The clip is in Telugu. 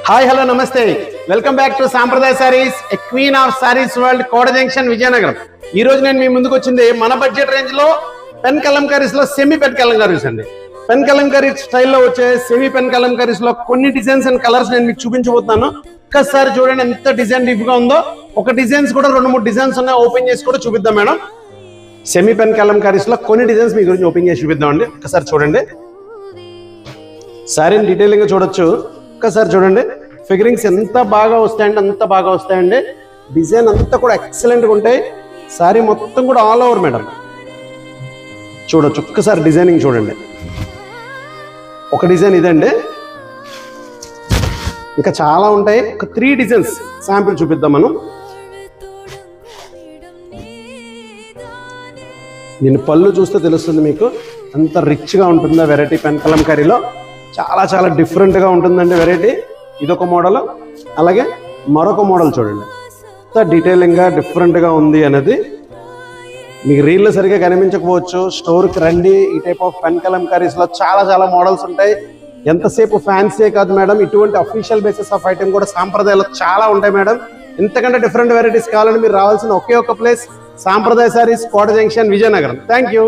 హాయ్ హలో నమస్తే, welcome back to Sampradaya saris, a queen of saris world, Kota junction, Vizianagaram. ఈ రోజు నేను మీ ముందుకు వచ్చింది మన బడ్జెట్ రేంజ్ లో పెన్ కలంకారీస్ లో సెమీ పెన్ కలంకారీస్ అండి. పెన్ కలంకారీ స్టైల్లో వచ్చే సెమీ పెన్ కలంకారీస్ లో కొన్ని డిజైన్స్ అండ్ కలర్స్ నేను మీకు చూపించబోతున్నాను. ఒక్కసారి చూడండి ఎంత డిజైన్ డీప్ గా ఉందో. ఒక డిజైన్స్ కూడా 2-3 డిజైన్స్ ఉన్నాయి, ఓపెన్ చేసి కూడా చూపిద్దాం మేడం. సెమీ పెన్ కలంకారీస్ లో కొన్ని డిజైన్స్ మీ గురించి ఓపెన్ చేసి చూపిద్దామండి. ఒక్కసారి చూడండి, సారీని డీటెయిలింగ్ గా చూడొచ్చు. ఒక్కసారి చూడండి, ఫిగరింగ్స్ ఎంత బాగా వస్తాయండి, అంత బాగా వస్తాయండి. డిజైన్ అంతా కూడా ఎక్సలెంట్గా ఉంటాయి. సారీ మొత్తం కూడా ఆల్ ఓవర్ మేడం చూడొచ్చు. ఒక్కసారి డిజైనింగ్ చూడండి. ఒక డిజైన్ ఇదండి, ఇంకా చాలా ఉంటాయి. ఒక 3 డిజైన్స్ శాంపిల్ చూపిద్దాం మనం. దీని పళ్ళు చూస్తే తెలుస్తుంది మీకు అంత రిచ్గా ఉంటుందా వెరైటీ. పెన్ కలంకారీలో చాలా చాలా డిఫరెంట్గా ఉంటుందండి వెరైటీ. ఇదొక మోడల్, అలాగే మరొక మోడల్ చూడండి. ఎంత డీటెయిలింగ్గా డిఫరెంట్గా ఉంది అనేది మీకు రీల్లో సరిగా కనిపించకపోవచ్చు. స్టోర్కి రండి. ఈ టైప్ ఆఫ్ పెన్ కలంకారీస్లో చాలా చాలా మోడల్స్ ఉంటాయి. ఎంతసేపు ఫ్యాన్సీ కాదు మేడం, ఇటువంటి అఫీషియల్ బేసిస్ ఆఫ్ ఐటమ్ కూడా సాంప్రదాయాలు చాలా ఉంటాయి మేడం. ఇంతకంటే డిఫరెంట్ వెరైటీస్ కావాలని మీరు రావాల్సిన ఒకే ఒక ప్లేస్ సాంప్రదాయ saris, Kota junction, Vizianagaram. Thank you.